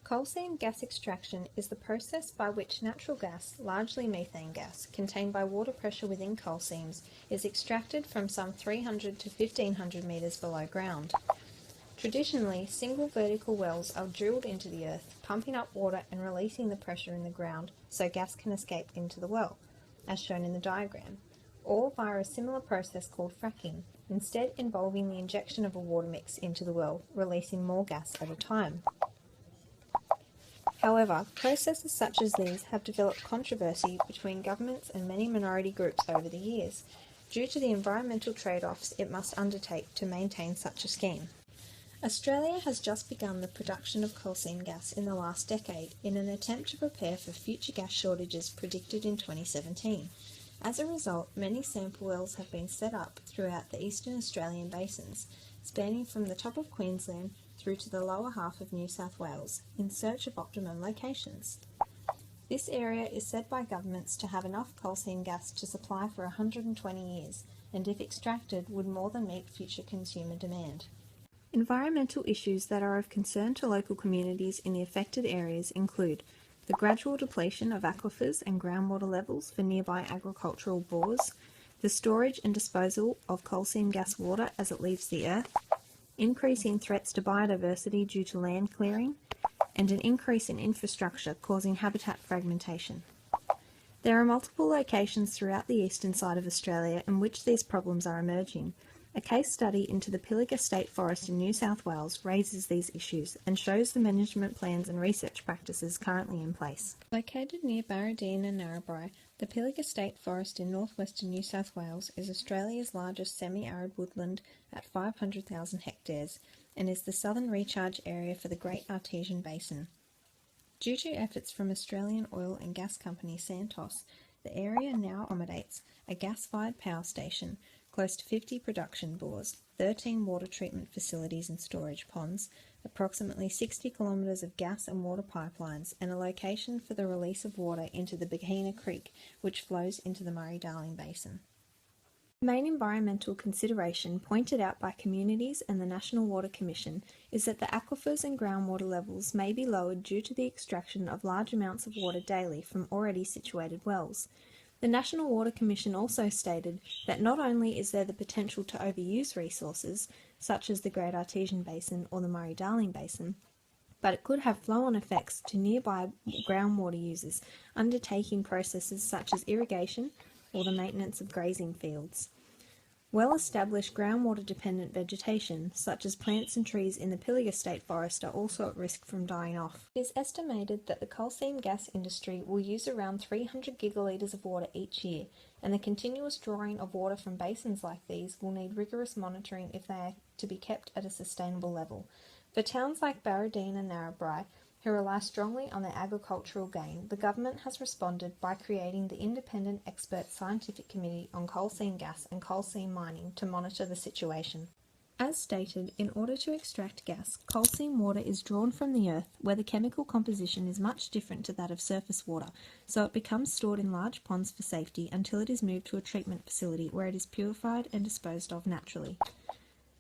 Coal seam gas extraction is the process by which natural gas, largely methane gas, contained by water pressure within coal seams, is extracted from some 300 to 1500 metres below ground. Traditionally, single vertical wells are drilled into the earth, pumping up water and releasing the pressure in the ground so gas can escape into the well, as shown in the diagram, or via a similar process called fracking, instead involving the injection of a water mix into the well, releasing more gas at a time. However, processes such as these have developed controversy between governments and many minority groups over the years, due to the environmental trade-offs it must undertake to maintain such a scheme. Australia has just begun the production of coal seam gas in the last decade in an attempt to prepare for future gas shortages predicted in 2017. As a result, many sample wells have been set up throughout the eastern Australian basins, spanning from the top of Queensland through to the lower half of New South Wales, in search of optimum locations. This area is said by governments to have enough coal seam gas to supply for 120 years, and if extracted would more than meet future consumer demand. Environmental issues that are of concern to local communities in the affected areas include the gradual depletion of aquifers and groundwater levels for nearby agricultural bores, the storage and disposal of coal seam gas water as it leaves the earth, increasing threats to biodiversity due to land clearing, and an increase in infrastructure causing habitat fragmentation. There are multiple locations throughout the eastern side of Australia in which these problems are emerging. A case study into the Pilliga State Forest in New South Wales raises these issues and shows the management plans and research practices currently in place. Located near Barradine and Narrabri, the Pilliga State Forest in northwestern New South Wales is Australia's largest semi-arid woodland at 500,000 hectares and is the southern recharge area for the Great Artesian Basin. Due to efforts from Australian oil and gas company Santos, the area now accommodates a gas-fired power station, close to 50 production bores, 13 water treatment facilities and storage ponds, approximately 60 kilometres of gas and water pipelines, and a location for the release of water into the Bahina Creek, which flows into the Murray-Darling Basin. The main environmental consideration pointed out by communities and the National Water Commission is that the aquifers and groundwater levels may be lowered due to the extraction of large amounts of water daily from already situated wells. The National Water Commission also stated that not only is there the potential to overuse resources, such as the Great Artesian Basin or the Murray-Darling Basin, but it could have flow-on effects to nearby groundwater users undertaking processes such as irrigation or the maintenance of grazing fields. Well-established groundwater-dependent vegetation, such as plants and trees in the Pilliga State Forest, are also at risk from dying off. It is estimated that the coal seam gas industry will use around 300 gigalitres of water each year, and the continuous drawing of water from basins like these will need rigorous monitoring if they are to be kept at a sustainable level. For towns like Barradine and Narrabri, who rely strongly on their agricultural gain, the government has responded by creating the Independent Expert Scientific Committee on Coal Seam Gas and Coal Seam Mining to monitor the situation. As stated, in order to extract gas, coal seam water is drawn from the earth where the chemical composition is much different to that of surface water, so it becomes stored in large ponds for safety until it is moved to a treatment facility where it is purified and disposed of naturally.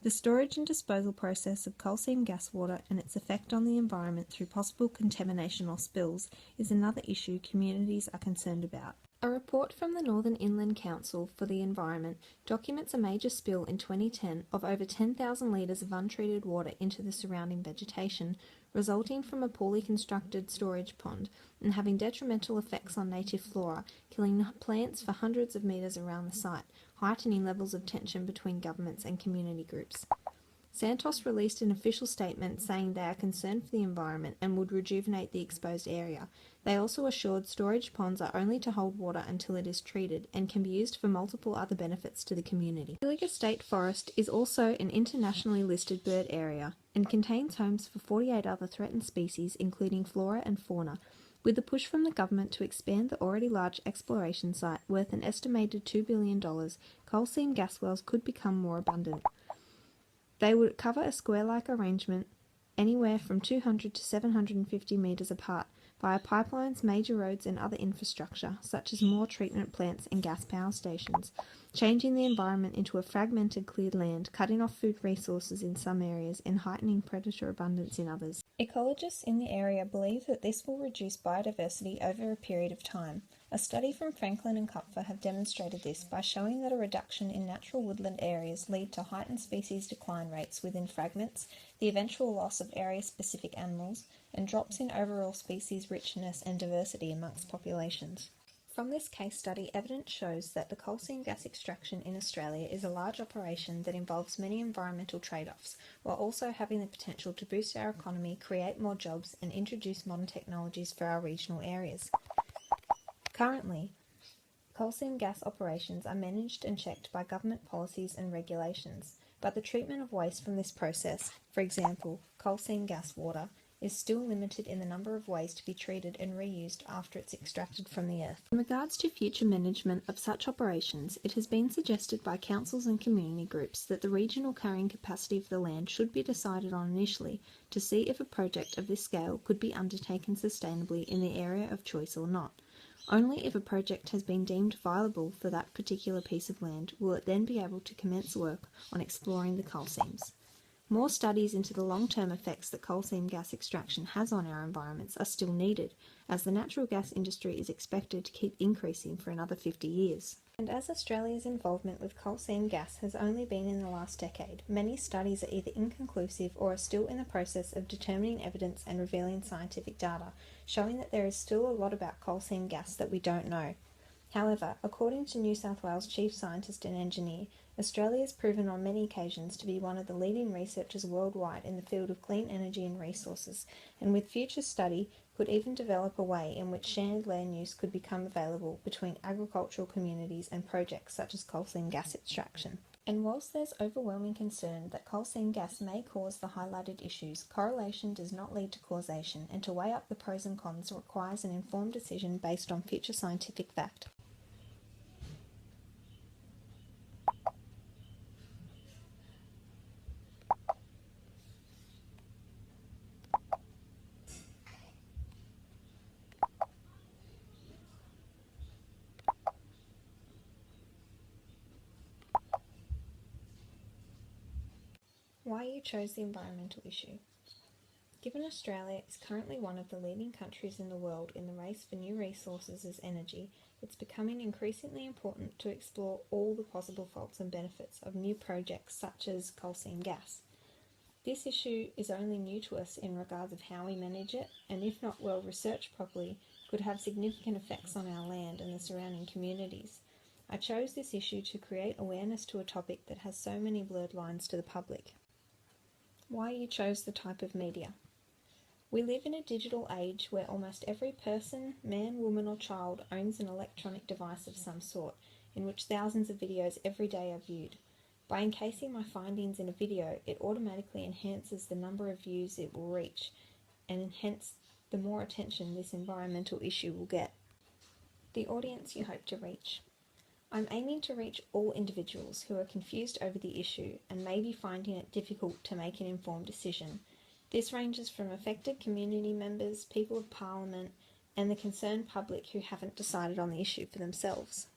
The storage and disposal process of coal seam gas water and its effect on the environment through possible contamination or spills is another issue communities are concerned about. A report from the Northern Inland Council for the Environment documents a major spill in 2010 of over 10,000 litres of untreated water into the surrounding vegetation, resulting from a poorly constructed storage pond and having detrimental effects on native flora, killing plants for hundreds of metres around the site, heightening levels of tension between governments and community groups. Santos released an official statement saying they are concerned for the environment and would rejuvenate the exposed area. They also assured storage ponds are only to hold water until it is treated and can be used for multiple other benefits to the community. Pilliga State Forest is also an internationally listed bird area and contains homes for 48 other threatened species including flora and fauna. With the push from the government to expand the already large exploration site worth an estimated $2 billion, coal seam gas wells could become more abundant. They would cover a square-like arrangement anywhere from 200 to 750 metres apart via pipelines, major roads and other infrastructure, such as more treatment plants and gas power stations, changing the environment into a fragmented cleared land, cutting off food resources in some areas and heightening predator abundance in others. Ecologists in the area believe that this will reduce biodiversity over a period of time. A study from Franklin and Kupfer have demonstrated this by showing that a reduction in natural woodland areas lead to heightened species decline rates within fragments, the eventual loss of area-specific animals, and drops in overall species richness and diversity amongst populations. From this case study, evidence shows that the coal seam gas extraction in Australia is a large operation that involves many environmental trade-offs, while also having the potential to boost our economy, create more jobs, and introduce modern technologies for our regional areas. Currently, coal seam gas operations are managed and checked by government policies and regulations, but the treatment of waste from this process, for example, coal seam gas water, is still limited in the number of ways to be treated and reused after it's extracted from the earth. In regards to future management of such operations, it has been suggested by councils and community groups that the regional carrying capacity of the land should be decided on initially to see if a project of this scale could be undertaken sustainably in the area of choice or not. Only if a project has been deemed viable for that particular piece of land will it then be able to commence work on exploring the coal seams. More studies into the long-term effects that coal seam gas extraction has on our environments are still needed, as the natural gas industry is expected to keep increasing for another 50 years. And as Australia's involvement with coal seam gas has only been in the last decade, many studies are either inconclusive or are still in the process of determining evidence and revealing scientific data, showing that there is still a lot about coal seam gas that we don't know. However, according to New South Wales Chief Scientist and Engineer, Australia has proven on many occasions to be one of the leading researchers worldwide in the field of clean energy and resources, and with future study could even develop a way in which shared land use could become available between agricultural communities and projects such as coal seam gas extraction. And whilst there's overwhelming concern that coal seam gas may cause the highlighted issues, correlation does not lead to causation, and to weigh up the pros and cons requires an informed decision based on future scientific fact. Why you chose the environmental issue. Given Australia is currently one of the leading countries in the world in the race for new resources as energy, it's becoming increasingly important to explore all the possible faults and benefits of new projects such as coal seam gas. This issue is only new to us in regards of how we manage it, and if not well researched properly, could have significant effects on our land and the surrounding communities. I chose this issue to create awareness to a topic that has so many blurred lines to the public. Why you chose the type of media. We live in a digital age where almost every person, man, woman or child owns an electronic device of some sort, in which thousands of videos every day are viewed. By encasing my findings in a video, it automatically enhances the number of views it will reach, and hence the more attention this environmental issue will get. The audience you hope to reach. I'm aiming to reach all individuals who are confused over the issue and may be finding it difficult to make an informed decision. This ranges from affected community members, people of Parliament, and the concerned public who haven't decided on the issue for themselves.